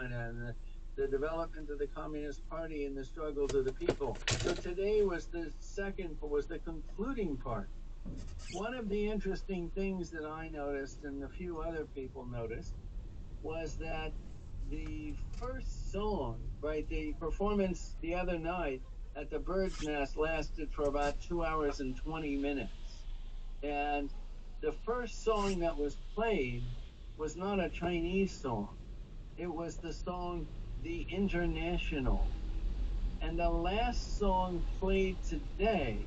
China and the development of the Communist Party and the struggles of the people. So today was the concluding part. One of the interesting things that I noticed and a few other people noticed was that the first song, right, the performance the other night at the Bird's Nest lasted for about 2 hours and 20 minutes. And the first song that was played was not a Chinese song. It was the song The International. And the last song played today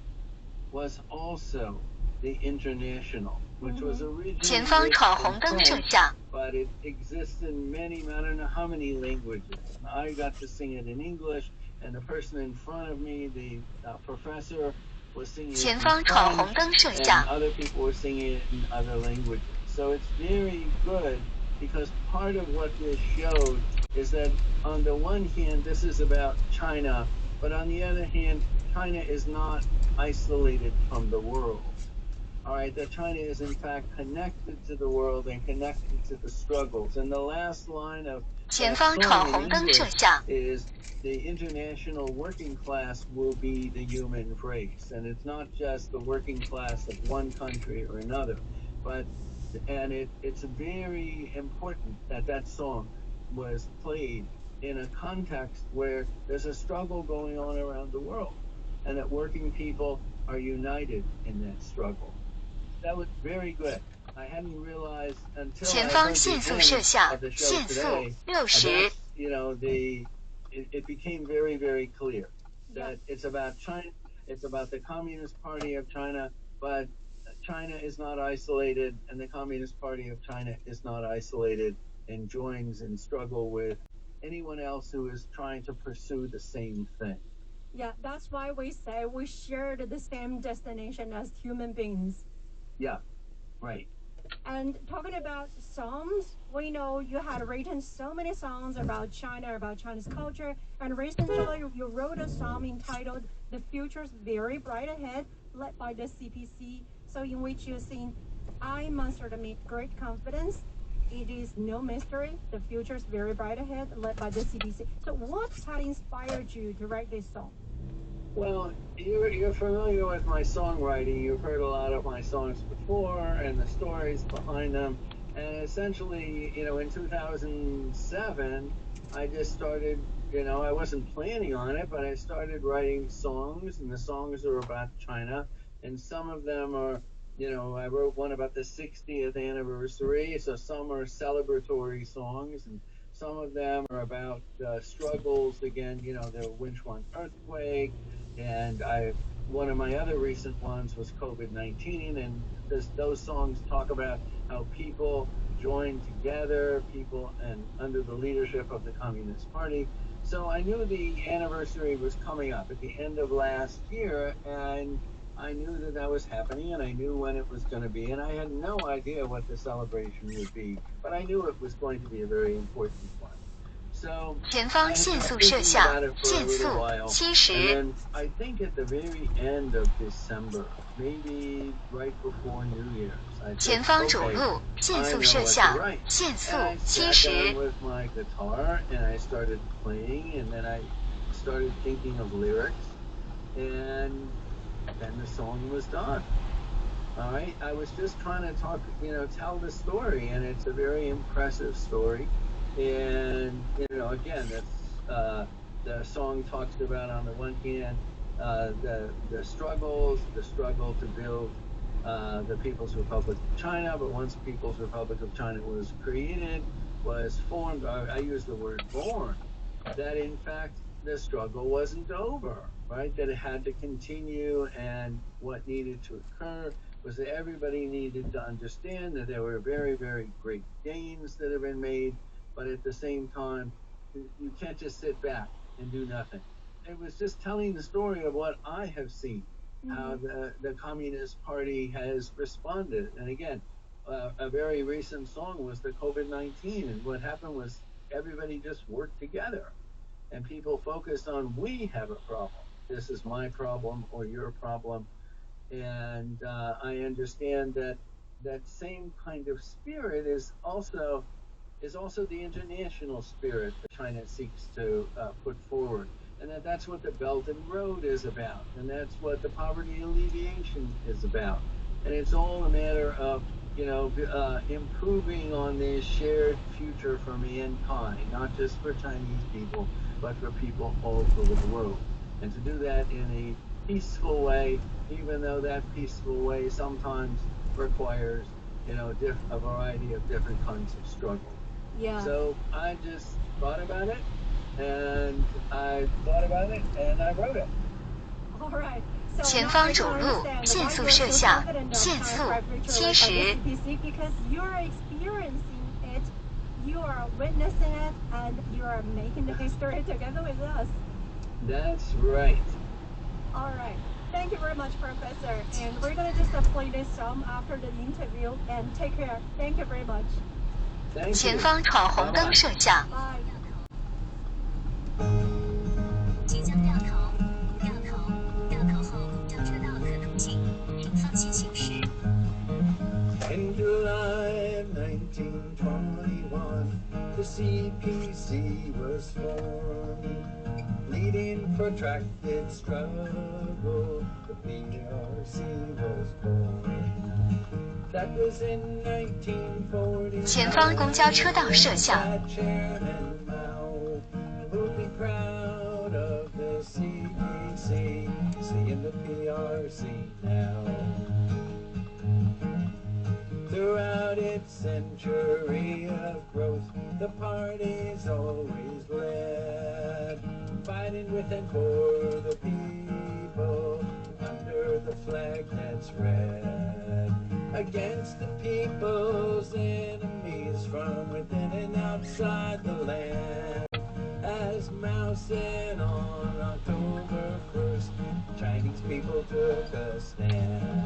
was also The International, which was originally 前方闯红灯正向 but it exists in many, I don't know how many languages. I got to sing it in English, and the person in front of me, the professor, was singing it 前 in 方闯红 French, 灯正 and 向 other people were singing it in other languages. So it's very good because part of what this showed is that on the one hand, this is about China, but on the other hand, China is not isolated from the world. All right, that China is in fact connected to the world and connected to the struggles. And the last line of 前 that 方闯 song 红 in 灯正 English 向 is the international working class will be the human race. And it's not just the working class of one country or another, but it's very important that that song was played in a context where there's a struggle going on around the world and that working people are united in that struggle. That was very good. I hadn't realized until 前 I 方 heard the 限速 end 摄像 of the show 限速 today. 60 That's, it became very, very clear that it's about China, it's about the Communist Party of China, but China is not isolated, and the Communist Party of China is not isolated and joins in struggle with anyone else who is trying to pursue the same thing. Yeah, that's why we say we shared the same destination as human beings. Yeah, right. And talking about songs, we know you had written so many songs about China, about Chinese culture, and recently you wrote a song entitled The Future's Very Bright Ahead, led by the CPC, so in which you sing, I mustered amid great confidence. It is no mystery. The future's very bright ahead, led by the CPC. So what had inspired you to write this song? Well, you're familiar with my songwriting. You've heard a lot of my songs before and the stories behind them. And essentially, in 2007, I just started, I wasn't planning on it, but I started writing songs, and the songs are about China. And some of them are, I wrote one about the 60th anniversary. So some are celebratory songs, and some of them are about struggles again, the Wenchuan earthquake. And one of my other recent ones was COVID-19, and those songs talk about how people joined together, people and under the leadership of the Communist Party. So I knew the anniversary was coming up at the end of last year, and I knew that was happening, and I knew when it was going to be, and I had no idea what the celebration would be, but I knew it was going to be a very important one. So 前方 I 限 had 速 been 摄 thinking 像 about it for a 限 little 速 while, 70 and then I think at the very end of December, maybe right before New Year's, I 前 said, 方主 okay, 路限 I 速 know 摄 what to 像 write. 限速 And I sat 70 down with my guitar and I started playing, and then I started thinking of lyrics, and then the song was done. All right, I was just trying to tell the story, and it's a very impressive story. And again, that's the song talks about, on the one hand, the struggles, the struggle to build the People's Republic of China. But once People's Republic of China was created, was formed, I use the word born, that in fact the struggle wasn't over, right? That it had to continue, and what needed to occur was that everybody needed to understand that there were very, very great gains that have been made, but at the same time, you can't just sit back and do nothing. It was just telling the story of what I have seen, how the Communist Party has responded. And again, a very recent song was the COVID-19, and what happened was everybody just worked together, and people focused on, we have a problem. This is my problem or your problem. And I understand that same kind of spirit is also is also the international spirit that China seeks to put forward. And that's what the Belt and Road is about. And that's what the poverty alleviation is about. And it's all a matter of, improving on this shared future for mankind, not just for Chinese people, but for people all over the world. And to do that in a peaceful way, even though that peaceful way sometimes requires, a variety of different kinds of struggle. Yeah. So I just thought about it, and I wrote it. All right. 前方主路，限速摄像，限速70。Because you're experiencing it, you are witnessing it, and you are making the history together with us. That's right. All right. Thank you very much, Professor. And we're going to just play this song after the interview. And take care. Thank you very much. Thank you. 前方闯红灯摄像。 Bye. 即将掉头，掉头，掉头后公交车道可通行，请放心行驶。 In July of 1921, the CPC was formed, leading protracted struggle. The PRC was born. That was in 1940. 前方公交车道摄像。 Chairman Mao would be proud of the CPC, seeing the PRC now. Throughout its century of growth, the party's always led, fighting with and for the people, under the flag that's red, against the people's enemies from within and outside the land. As Mao said on October 1st, Chinese people took a stand.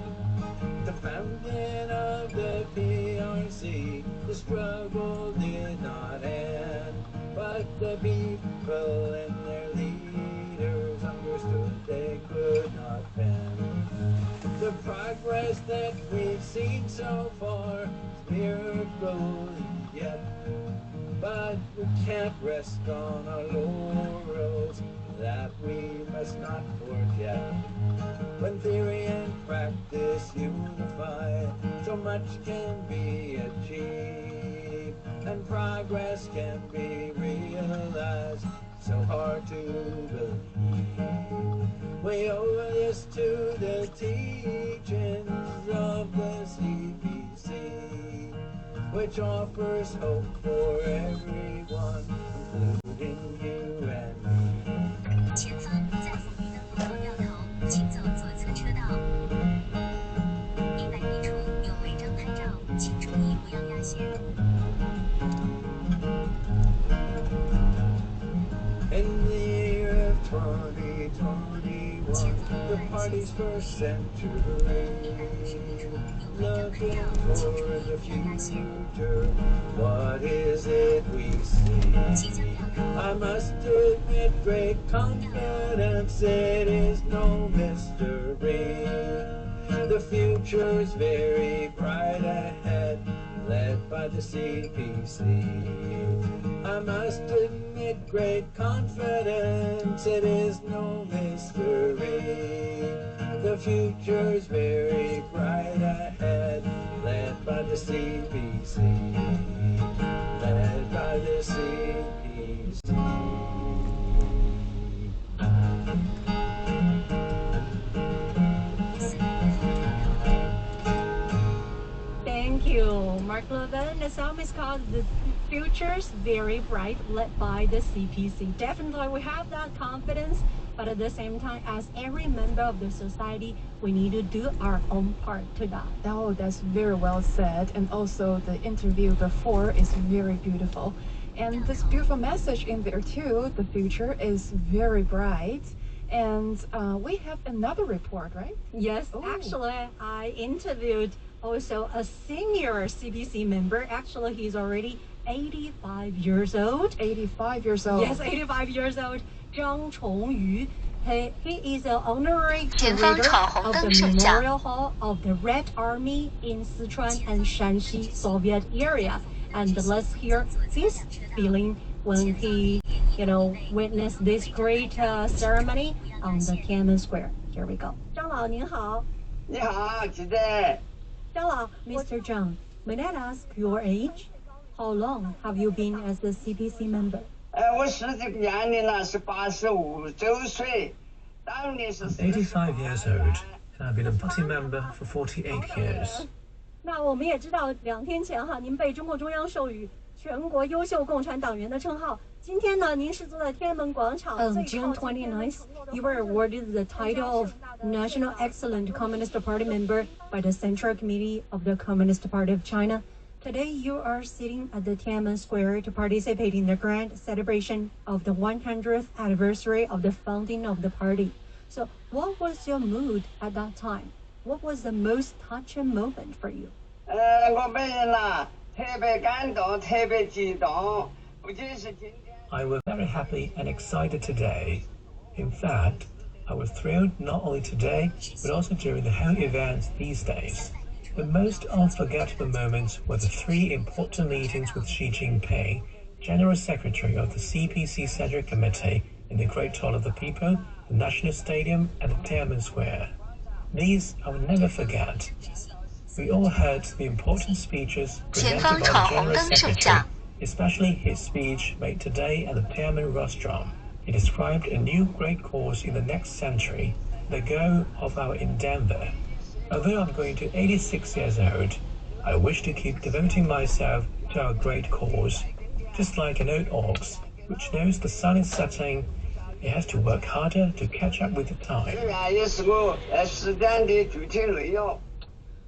The founding of the PRC, the struggle did not end, but the people and their leaders understood they could not bend. The progress that we've seen so far is miracle yet, but we can't rest on our laurels, that we must not forget. When theory and practice unify, so much can be achieved, and progress can be realized, so hard to believe. We owe this to the teachings of the CPC, which offers hope for everyone, including you and me. 前方在凤梨灯路口掉头，请走左侧车道。100米处有违章牌照，请注意不要压线。 In the year of 2021, the party's first century, looking for the future, what is it we see? I must admit great confidence, it is no mystery. The future's very bright ahead, led by the CPC. I must admit great confidence, it is no mystery. The future's very bright ahead, led by the CPC, led by the CPC. Thank you, Mark Levin. The song is called The Future's Very Bright, led by the CPC. Definitely, we have that confidence, but at the same time, as every member of the society, we need to do our own part to that. Oh, that's very well said. And also the interview before is very beautiful. And this beautiful message in there too, the future is very bright. And we have another report, right? Yes, actually, I interviewed also a senior CPC member. Actually, he's already 85 years old. 85 years old. Yes, 85 years old. Zhong. He is an honorary curator of the Memorial Hall of the Red Army in Sichuan and Shanxi Soviet area. And let's hear his feeling when he, witnessed this great ceremony on the Tiananmen Square. Here we go. 张老您好。你好，记得。张老 Mr. Zhong, may I ask your age? How long have you been as a CPC member? 我实际年龄呢是85岁，当年是。85 years old, and I've been a party member for 48 years. 那我们也知道，2天前您被中共中央授予全国优秀共产党员的称号。今天呢，您是坐在天安门广场。On June 29th, you were awarded the title of National Excellent Communist Party Member by the Central Committee of the Communist Party of China. Today, you are sitting at the Tiananmen Square to participate in the grand celebration of the 100th anniversary of the founding of the party. So, what was your mood at that time? What was the most touching moment for you? 我本人呢，特别感动，特别激动，不仅是今天。I was very happy and excited today. In fact, I was thrilled not only today, but also during the whole event these days. The most unforgettable moments were the 3 important meetings with Xi Jinping, General Secretary of the CPC Central Committee, in the Great Hall of the People, the National Stadium, and the Tiananmen Square. These I will never forget. We all heard the important speeches presented by the General Secretary, especially his speech made today at the Tiananmen Restaurant. He described a new great cause in the next century, the goal of our endeavor. Although I'm going to 86 years old, I wish to keep devoting myself to our great cause. Just like an old ox, which knows the sun is setting, it has to work harder to catch up with the time.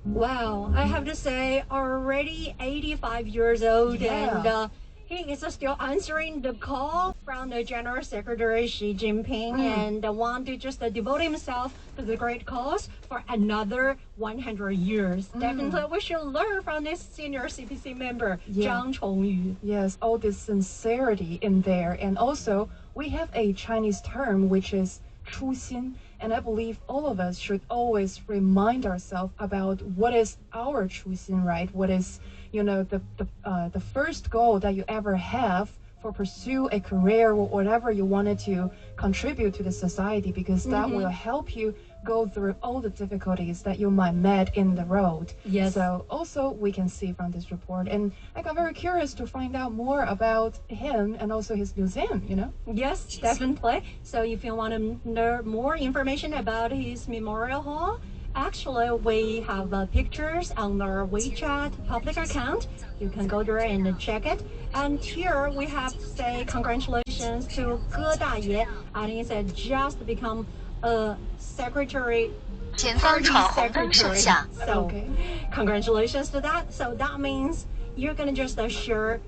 Wow, I have to say, already 85 years old, and he is still answering the call from the General Secretary Xi Jinping and want to just devote himself to the great cause for another 100 years. Definitely, we should learn from this senior CPC member, Zhang Chongyu. Yes, all this sincerity in there. And also, we have a Chinese term which is 初心. And I believe all of us should always remind ourselves about what is our 初心, right? What is, the first goal that you ever have for pursue a career or whatever you wanted to contribute to the society, because that will help you go through all the difficulties that you might meet in the road. Yes. So also we can see from this report, and I got very curious to find out more about him and also his museum, Yes, definitely. So if you want to know more information about his memorial hall, actually we have pictures on our WeChat public account. You can go there and check it. And here we have to say congratulations to Ge Daye, and he said just become a secretary. So congratulations to that. So that means you're gonna just share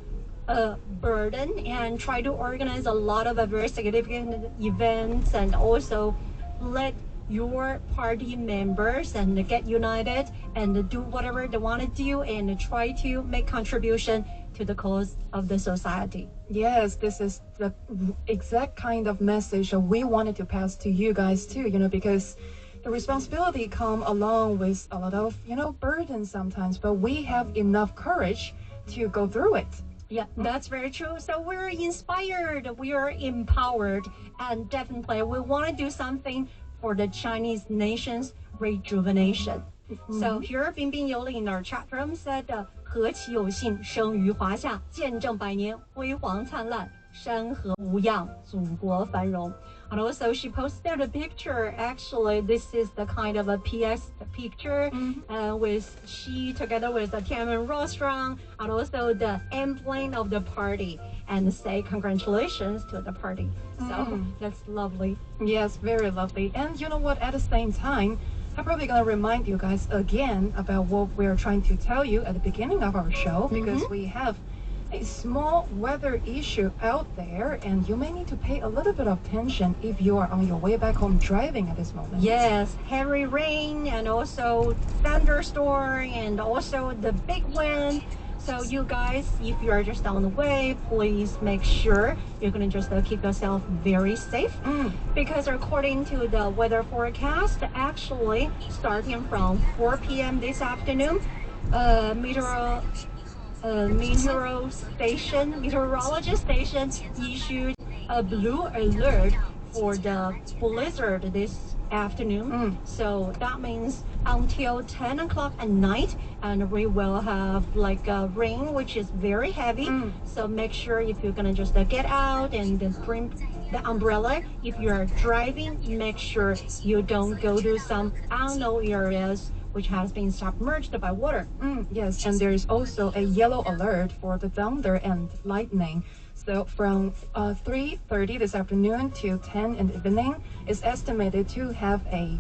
a burden and try to organize a lot of very significant events, and also let your party members and get united and do whatever they want to do and try to make contribution to the cause of the society. Yes, this is the exact kind of message that we wanted to pass to you guys too, because the responsibility come along with a lot of, burden sometimes, but we have enough courage to go through it. Yeah, that's very true. So we're inspired, we are empowered, and definitely we want to do something for the Chinese nation's rejuvenation. So here, Bingbing Yoli in our chat room said, 何其有幸生于华夏，见证百年辉煌灿烂，山河无恙，祖国繁荣. And also she posted a picture. Actually, this is the kind of a PS picture with she together with the Tiananmen restaurant and also the emblem of the party, and say congratulations to the party. So that's lovely. Yes, very lovely. And you know what? At the same time, I'm probably going to remind you guys again about what we're trying to tell you at the beginning of our show, because we have a small weather issue out there, and you may need to pay a little bit of attention if you are on your way back home driving at this moment. Yes, heavy rain and also thunderstorm and also the big wind. So you guys, if you are just on the way, please make sure you're going to just keep yourself very safe. Because according to the weather forecast, actually starting from 4 p.m. this afternoon, meteorology station issued a blue alert for the blizzard this afternoon. So that means until 10 o'clock at night, and we will have like rain, which is very heavy. So make sure if you're gonna just get out and then bring the umbrella. If you are driving, make sure you don't go to some unknown areas which has been submerged by water. Yes, and there is also a yellow alert for the thunder and lightning. So from 3:30 this afternoon to 10 in the evening, it's estimated to have a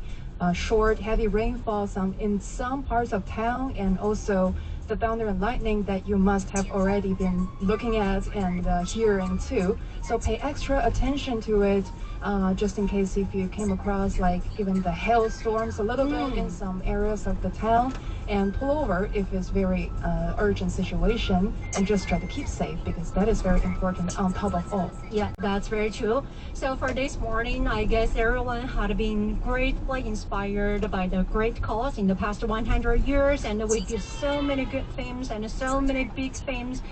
short, heavy rainfall in some parts of town, and also the thunder and lightning that you must have already been looking at and hearing too. So pay extra attention to it, just in case if you came across like even the hailstorms a little bit in some areas of the town, and pull over if it's very urgent situation, and just try to keep safe, because that is very important on top of all. Yeah, that's very true. So for this morning, I guess everyone had been greatly inspired by the great cause in the past 100 years, and we did so many good things and so many big things.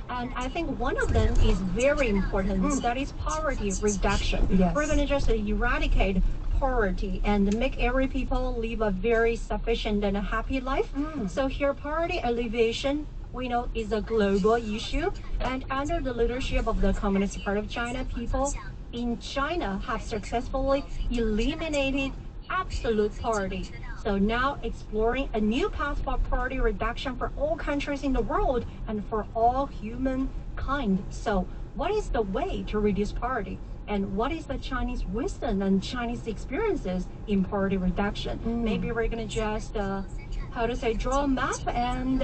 And I think one of them is very important, that is poverty reduction. Yes. We're going to just eradicate poverty and make every people live a very sufficient and a happy life. So here, poverty alleviation, we know, is a global issue. And under the leadership of the Communist Party of China, people in China have successfully eliminated absolute poverty. So now exploring a new path for poverty reduction for all countries in the world and for all humankind. So what is the way to reduce poverty? And what is the Chinese wisdom and Chinese experiences in poverty reduction? Maybe we're going to just, draw a map and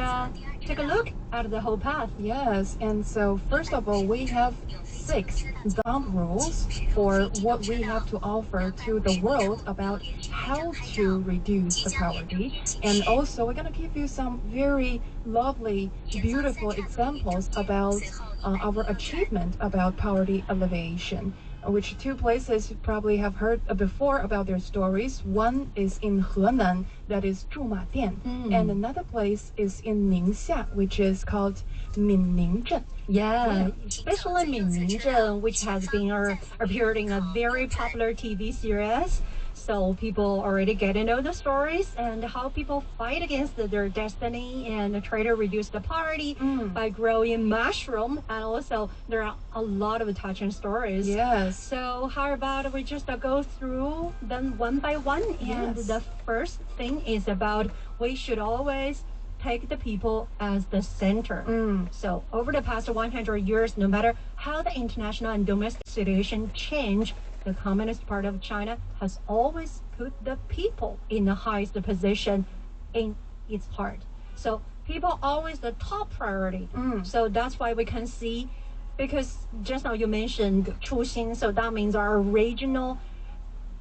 take a look at the whole path. Yes, and so first of all, we have 6 dumb rules for what we have to offer to the world about how to reduce the poverty. And also, we're going to give you some very lovely, beautiful examples about our achievement about poverty alleviation, which 2 places you probably have heard before about their stories. One is in Henan, that is Zhumadian, and another place is in Ningxia, which is called Minningzhen. Yeah, especially Minningzhen, which has been appeared in a very popular TV series. So people already get to know the stories and how people fight against their destiny and try to reduce the poverty by growing mushroom. And also there are a lot of touching stories. Yes. So how about we just go through them one by one? And the first thing is about we should always take the people as the center. So over the past 100 years, no matter how the international and domestic situation change, the Communist Party of China has always put the people in the highest position in its heart. So people always the top priority. So that's why we can see, because just now you mentioned 初心, so that means our regional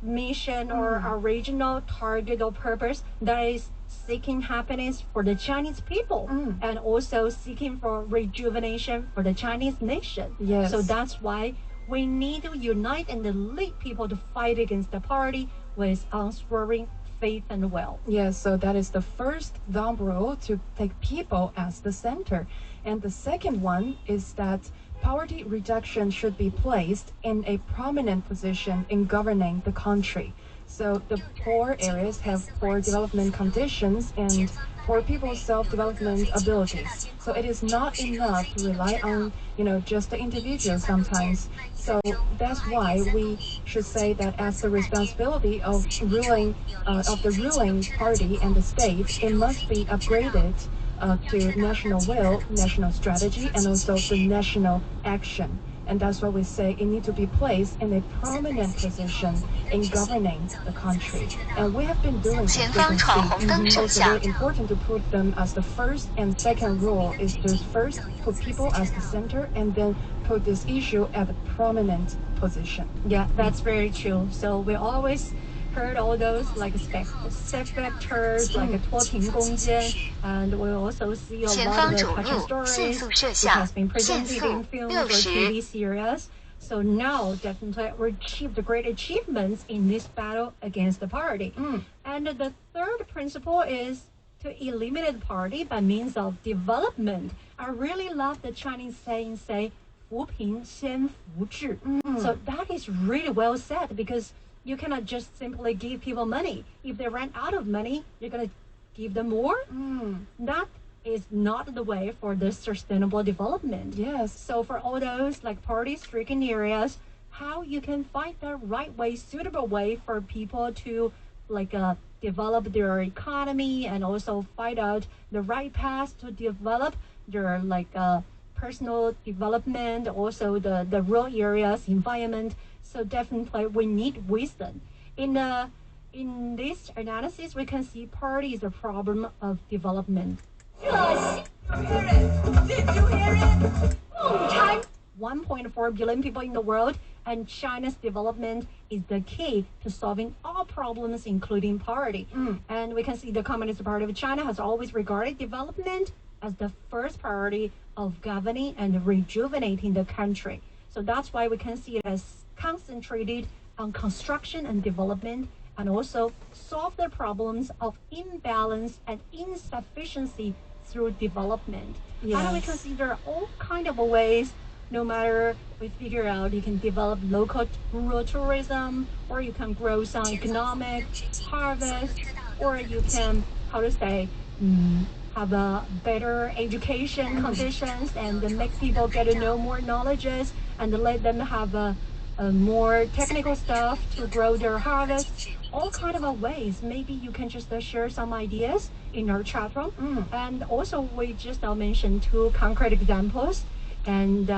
mission or our regional target or purpose, that is seeking happiness for the Chinese people and also seeking for rejuvenation for the Chinese nation. Yes. So that's why we need to unite and lead people to fight against the poverty with unswerving faith and will. Yes, so that is the first dumb rule, to take people as the center. And the second one is that poverty reduction should be placed in a prominent position in governing the country. So the poor areas have poor development conditions and poor people's self-development abilities. So it is not enough to rely on, just the individual sometimes. So that's why we should say that as the responsibility of the ruling party and the state, it must be upgraded to national will, national strategy, and also the national action. And that's why we say it needs to be placed in a prominent position in governing the country. And we have been doing this. Also very important to put them as the first and second rule is to first put people as the center and then put this issue at a prominent position. Yeah, that's very true. So we always heard all those like sectors like 脱贫攻坚, and we also see a lot of the touching stories which has been presented in films or TV series. So now definitely we achieved great achievements in this battle against the poverty. And the third principle is to eliminate poverty by means of development. I really love the Chinese saying, say, 扶贫先扶志. So that is really well said, because you cannot just simply give people money. If they run out of money, you're going to give them more. That is not the way for the sustainable development. Yes. So for all those like poverty-stricken areas, how you can find the right way, suitable way for people to like develop their economy and also find out the right path to develop their like personal development, also the rural areas environment. So definitely we need wisdom. In this analysis, we can see poverty is a problem of development. 1.4 billion people in the world, and China's development is the key to solving all problems, including poverty. And we can see the Communist Party of China has always regarded development as the first priority of governing and rejuvenating the country. So that's why we can see it as concentrated on construction and development, and also solve the problems of imbalance and insufficiency through development. And we can see there are all kind of ways. No matter we figure out, you can develop local rural tourism, or you can grow some economic harvest, or you can, how to say, have a better education conditions and make people get to know more knowledges and let them have a more technical stuff to grow their harvest. All kind of ways. Maybe you can just share some ideas in our chat room. And also we just mentioned 2 concrete examples, and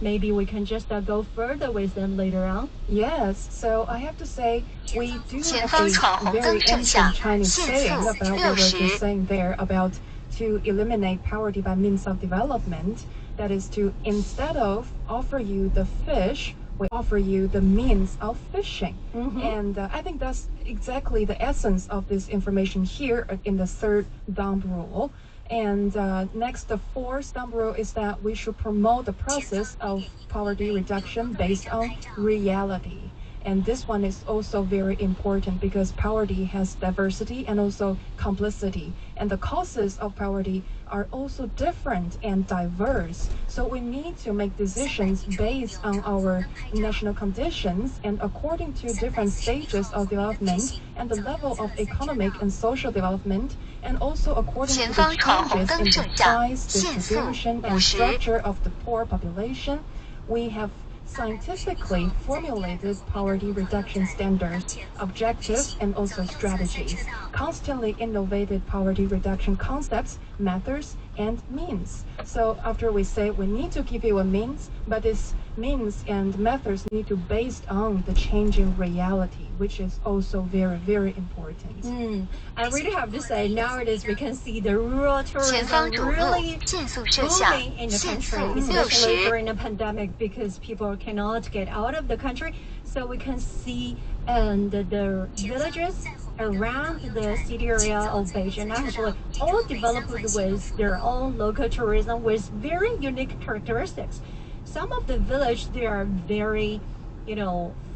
maybe we can just go further with them later on. Yes, so I have to say we do have a very ancient Chinese saying about what we were just saying there about to eliminate poverty by means of development. That is to, instead of offer you the fish, we offer you the means of fishing. And I think that's exactly the essence of this information here in the 3rd dumb rule. And next, the 4th dumb rule is that we should promote the process of poverty reduction based on reality. And this one is also very important because poverty has diversity and also complicity. And the causes of poverty are also different and diverse. So we need to make decisions based on our national conditions and according to different stages of development and the level of economic and social development, and also according to the changes in the size, distribution, and structure of the poor population. We have scientifically formulated poverty reduction standards, objectives, and also strategies, constantly innovated poverty reduction concepts, methods, and means. So after we say we need to give you a means, but this means and methods need to be based on the changing reality, which is also very, very important. I really have to say, nowadays we can see the rural tourism really booming in the country, especially during the pandemic, because people cannot get out of the country. So we can see the villages around the city area of Beijing actually all developed with their own local tourism with very unique characteristics. Some of the village, they are very,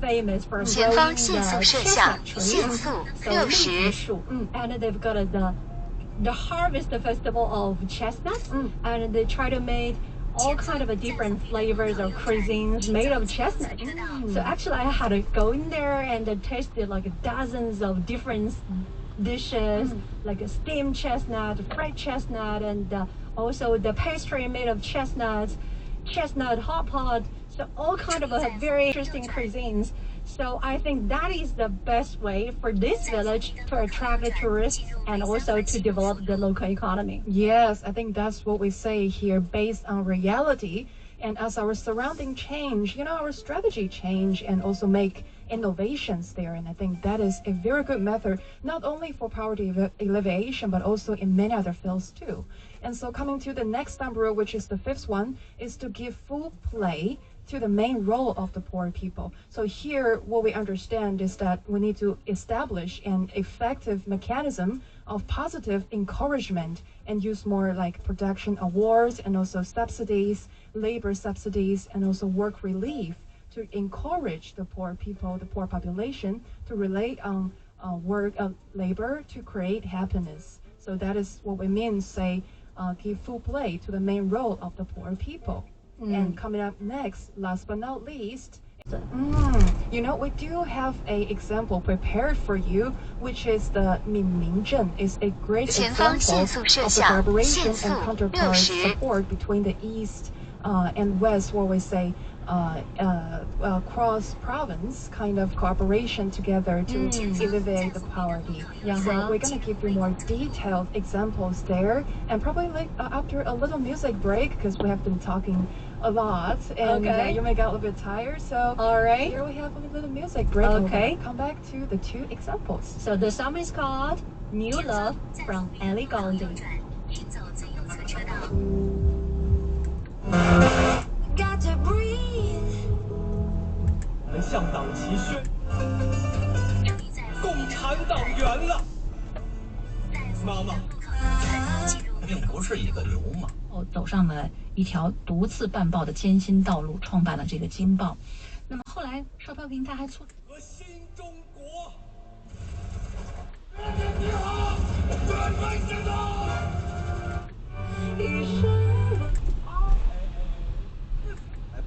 famous for growing the chestnut trees, so and they've got the harvest festival of chestnuts, and they try to make all kind of different flavors or cuisines made of chestnut. So actually I had to go in there and tasted like dozens of different dishes, like a steamed chestnut, fried chestnut, and also the pastry made of chestnuts, chestnut hot pot. So all kind of very interesting cuisines. So I think that is the best way for this village to attract the tourists and also to develop the local economy. Yes, I think that's what we say here, based on reality. And as our surrounding change, our strategy change and also make innovations there. And I think that is a very good method, not only for poverty alleviation, but also in many other fields too. And so coming to the next number, which is the 5th one, is to give full play to the main role of the poor people. So here, what we understand is that we need to establish an effective mechanism of positive encouragement and use more like production awards and also subsidies, labor subsidies, and also work relief to encourage the poor people, the poor population, to rely on labor to create happiness. So that is what we mean, say, give full play to the main role of the poor people. And coming up next, last but not least, you know, we do have a example prepared for you, which is the Minmingzhen. It's a great example of the collaboration and counterpart support between the East and West, what we say, cross province kind of cooperation together to alleviate the poverty. So we're going to give you more detailed examples there, and probably like after a little music break, because we have been talking a lot and you may get a little bit tired. So here we have a little music break. Okay, come back to the two examples. So the song is called New Love from Ellie Goulding. Got to breathe. 我们向党旗宣，共产党员了。妈妈，并不是一个流氓。走上了一条独自办报的艰辛道路，创办了这个《京报》。那么后来售票平台还促和新中国。你好，准备行动。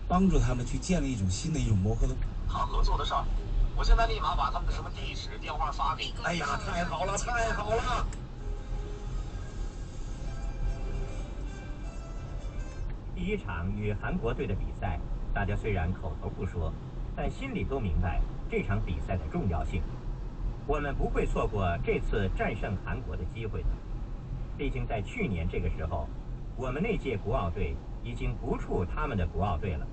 帮助他们去建立一种新的磨合的好合作的事儿。我现在立马把他们的什么地址、电话发给你。哎呀，太好了，太好了！第一场与韩国队的比赛，大家虽然口头不说，但心里都明白这场比赛的重要性。我们不会错过这次战胜韩国的机会的。毕竟在去年这个时候，我们那届国奥队已经不怵他们的国奥队了。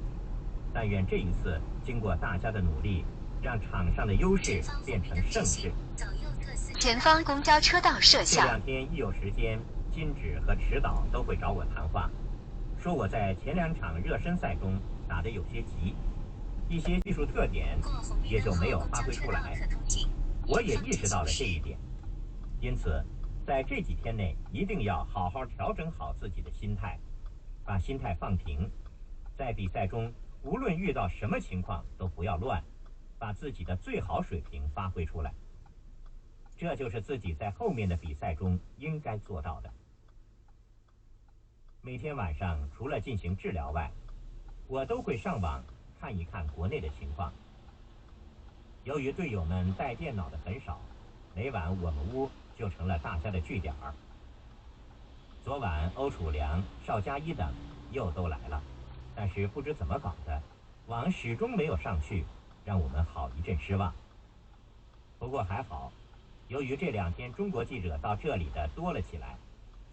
但愿这一次经过大家的努力，让场上的优势变成胜势。前方公交车道设下。这两天一有时间，金指和池导都会找我谈话，说我在前两场热身赛中打得有些急，一些技术特点也就没有发挥出来。我也意识到了这一点，因此在这几天内一定要好好调整好自己的心态，把心态放平，在比赛中无论遇到什么情况都不要乱，把自己的最好水平发挥出来。这就是自己在后面的比赛中应该做到的。每天晚上除了进行治疗外，我都会上网看一看国内的情况。由于队友们带电脑的很少，每晚我们屋就成了大家的据点儿。昨晚欧楚良、邵佳一等又都来了，但是不知怎么搞的，网始终没有上去，让我们好一阵失望。不过还好，由于这两天中国记者到这里的多了起来，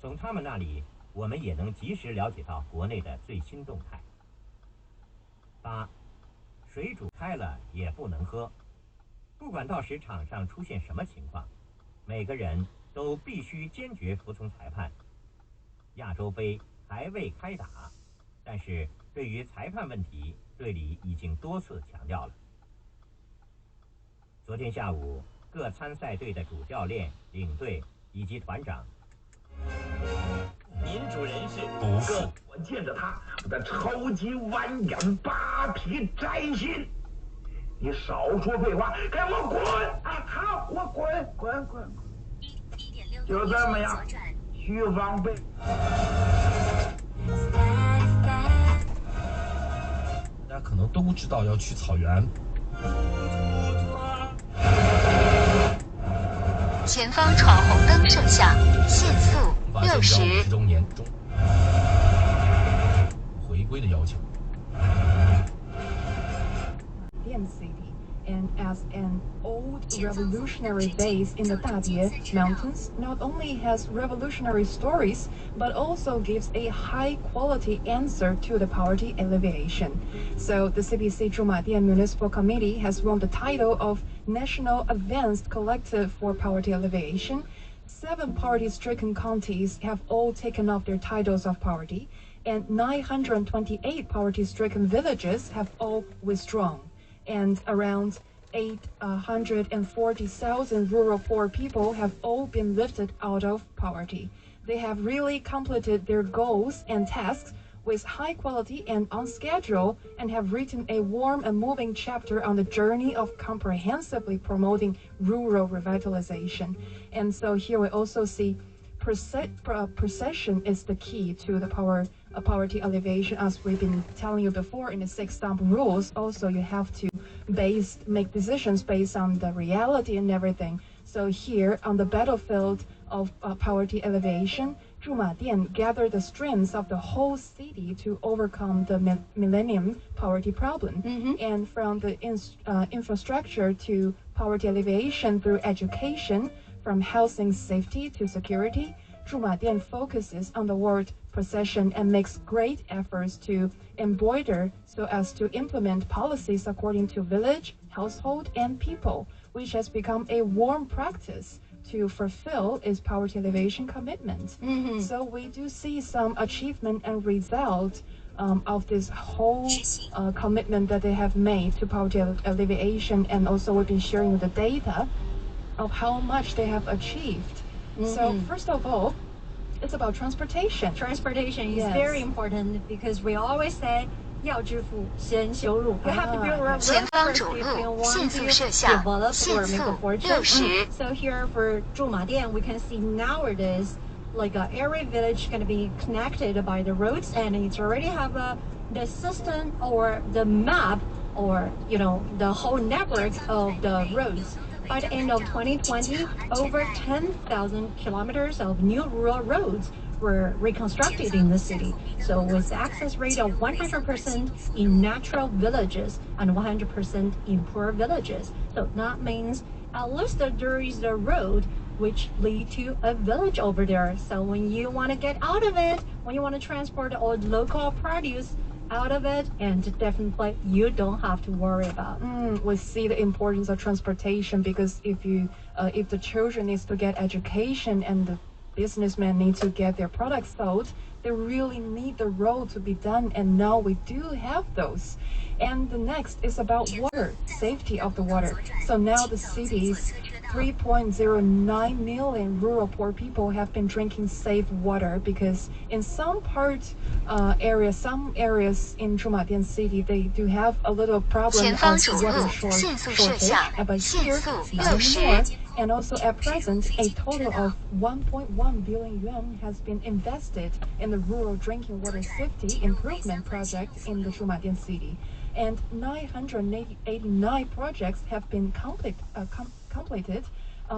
从他们那里我们也能及时了解到国内的最新动态。8. 水煮开了也不能喝，不管到时场上出现什么情况，每个人都必须坚决服从裁判。亚洲杯还未开打，但是对于裁判问题，队里已经多次强调了。昨天下午，各参赛队的主教练、领队以及团长，民主人士不服，我见着他，我的超级完颜扒皮摘心。你少说废话，给我滚！啊，好，我滚！就这么样，徐方贝。大家可能都知道要去草原。前方闯红灯设下，限速60。50周年中回归的要求。City, and as an old revolutionary base in the Dabie Mountains, not only has revolutionary stories, but also gives a high-quality answer to the poverty alleviation. So the CBC Zhumadian Municipal Committee has won the title of National Advanced Collective for Poverty Alleviation. 7 poverty-stricken counties have all taken off their titles of poverty, and 928 poverty-stricken villages have all withdrawn. And around 840,000 rural poor people have all been lifted out of poverty. They have really completed their goals and tasks with high quality and on schedule, and have written a warm and moving chapter on the journey of comprehensively promoting rural revitalization. And so here we also see precision is the key to the poverty alleviation, as we've been telling you before in the 6 stump rules. Also, you have to make decisions based on the reality and everything. So here on the battlefield of poverty alleviation, Zhumadian gathered the strengths of the whole city to overcome the millennium poverty problem. And from the infrastructure to poverty alleviation through education, from housing safety to security, Zhumadian focuses on the word possession and makes great efforts to embroider so as to implement policies according to village, household, and people, which has become a warm practice to fulfill its poverty alleviation commitment. So we do see some achievement and result of this whole commitment that they have made to poverty alleviation, and also we've been sharing the data of how much they have achieved. So first of all, it's about transportation. Transportation is very important because we always say 要致富先修路. You have to build a road first if you want to develop or make a fortune. So here for Zhumadian, we can see nowadays like every village going to be connected by the roads, and it's already have the system or the map or the whole network of the roads. By the end of 2020, over 10,000 kilometers of new rural roads were reconstructed in the city. So with access rate of 100% in natural villages and 100% in poor villages. So that means at least there is a road which lead to a village over there. So when you want to get out of it, when you want to transport all local produce out of it, and definitely you don't have to worry about. We see the importance of transportation, because if the children needs to get education and the businessmen need to get their products sold, they really need the road to be done, and now we do have those. And the next is about water, safety of the water. So now the city's 3.09 million rural poor people have been drinking safe water, because in some areas in Zhumadian city, they do have a little problem of water shortage. But here, nothing more. And also at present, a total of 1.1 billion yuan has been invested in the rural drinking water safety improvement project in the Zhumadian city. And 989 projects have been completed,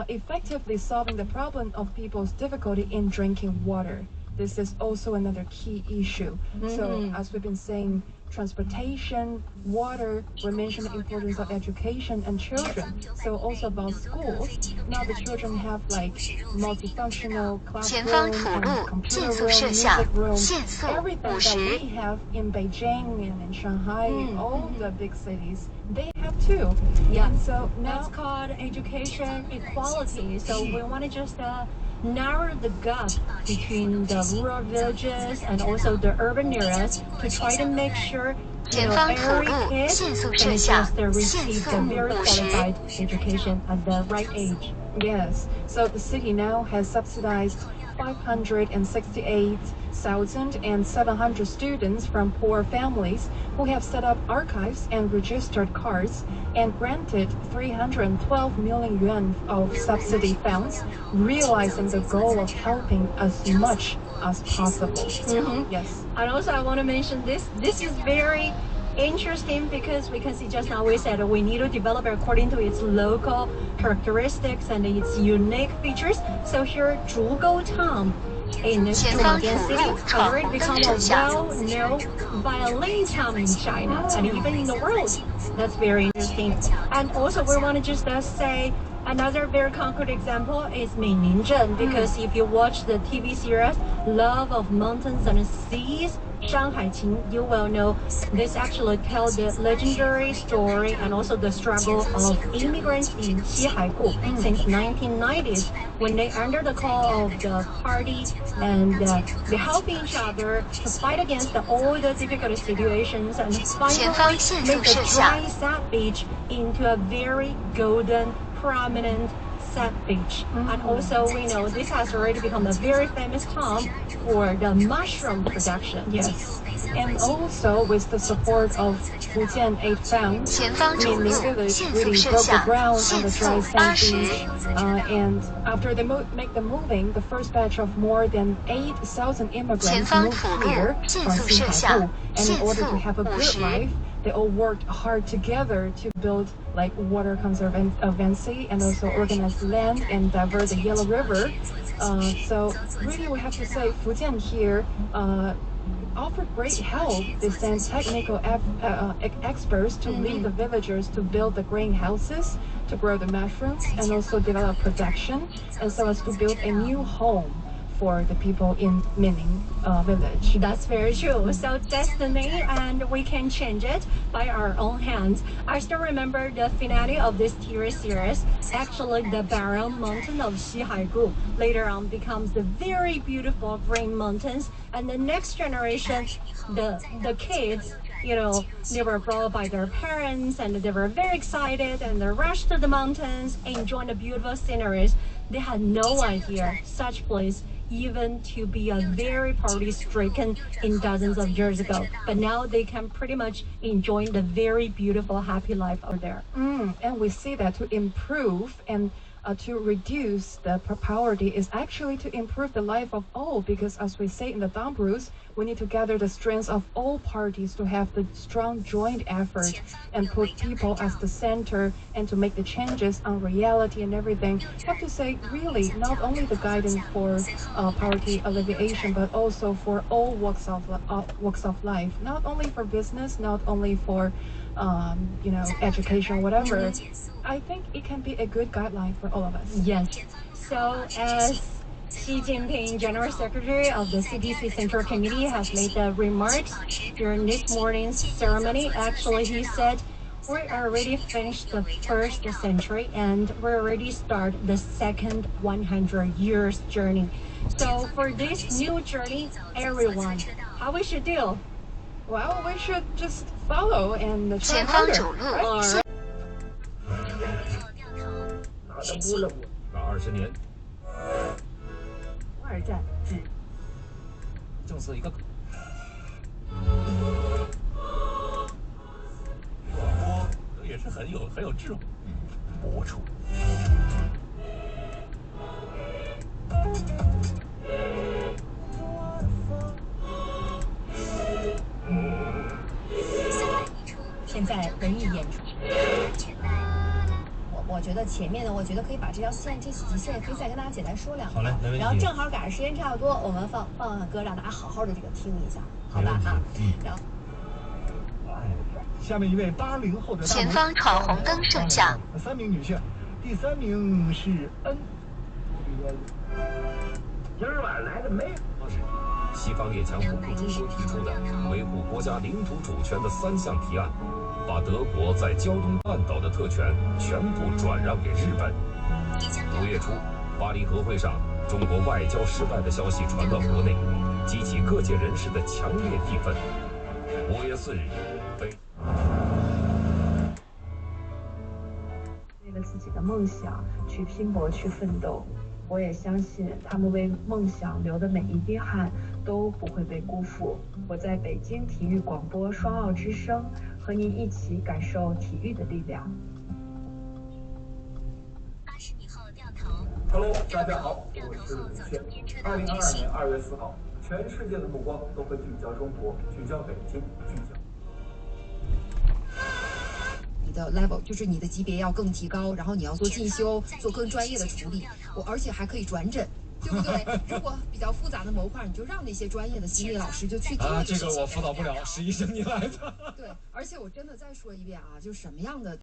effectively solving the problem of people's difficulty in drinking water. This is also another key issue. So as we've been saying, transportation, water, we mentioned the importance of education and children. So also about schools. Now the children have like multifunctional classroom and computer room, music room, everything that we have in Beijing and in Shanghai, in all the big cities, they have too. Yeah, and so now that's called education equality. So we want to just narrow the gap between the rural villages and also the urban areas to try to make sure every kid can just receive the very qualified education at the right age. Yes, so the city now has subsidized 568,700 students from poor families who have set up archives and registered cards, and granted 312 million yuan of subsidy funds, realizing the goal of helping as much as possible. Yes. And also I want to mention this is very interesting, because we can see just now we said we need to develop it according to its local characteristics and its unique features. So here, Zhugou Town in Zhumadian City already become a well-known violin town in China and even in the world. That's very interesting. And also we want to just say another very concrete example is Minlingzhen, because if you watch the TV series Love of Mountains and Seas, Shanghai Qing, you will know this actually tells the legendary story and also the struggle of immigrants in Xihaigu since 1990s, when they under the call of the party and they help each other to fight against all the difficult situations and finally make the dry sand beach into a very golden, prominent sand beach. And also we know this has already become a very famous town for the mushroom production. Yes. And also with the support of Fujian 8 Found, Minling village really broke the ground on the dry sand beach. And after they make the moving, the first batch of more than 8,000 immigrants moved here from Jingbao. And in order to have a good life, they all worked hard together to build like water conservancy and also organize land and divert the Yellow River. So really we have to say Fujian here offered great help. They sent technical experts to lead the villagers to build the greenhouses, to grow the mushrooms, and also develop production, and so as to build a new home for the people in Minling village. That's very true. So destiny, and we can change it by our own hands. I still remember the finale of this TV series. Actually, the barren mountain of Xihaigu later on becomes the very beautiful green mountains. And the next generation, the kids, you know, they were brought up by their parents and they were very excited and they rushed to the mountains, enjoying the beautiful sceneries. They had no idea such place even to be a very poverty-stricken in dozens of years ago. But now they can pretty much enjoy the very beautiful, happy life over there. And we see that to improve and to reduce the poverty is actually to improve the life of all, because as we say in the Dump Rules, we need to gather the strength of all parties to have the strong joint effort and put people as the center and to make the changes on reality and everything. I have to say, really, not only the guidance for poverty alleviation, but also for all walks of life, not only for business, not only for education, whatever. I think it can be a good guideline for all of us. Yes. So as Xi Jinping, General Secretary of the CPC Central Committee, has made the remarks during this morning's ceremony, actually he said, we already finished the first century and we already started the second 100 years journey. So for this new journey, everyone, how we should do? Well, we should just follow and try harder. 那20年，二战至政策一个。广播也是很有智慧。播出。现在文艺演出。我觉得前面呢，我觉得可以把这条线，这几线可以再跟大家简单说两句。好嘞，没问题。然后正好赶上时间差不多，我们放歌，让大家好好的这个听一下，好吧啊？然后。下面一位80后的前方闯红灯摄像。3名女性，第3名是恩。今儿晚来的没？西方列强辅助中国提出的维护国家领土主权的3项提案，把德国在胶东半岛的特权全部转让给日本。5月初，巴黎和会上，中国外交失败的消息传到国内，激起各界人士的强烈义愤。5月4日，为了自己的梦想去拼搏去奋斗，我也相信他们为梦想流的每一滴汗都不会被辜负。我在北京体育广播双奥之声和您一起感受体育的力量。80米后掉头。Hello， 大家好，我是吴谦。2022年2月4号，全世界的目光都会聚焦中国，聚焦北京，聚焦。你的 level 就是你的级别要更提高，然后你要做进修，做更专业的处理。而且还可以转诊，对不对？如果比较复杂的模块，你就让那些专业的心理老师就去听。这个我辅导不了，是医生你来的。对，而且我真的再说一遍啊，就什么样的。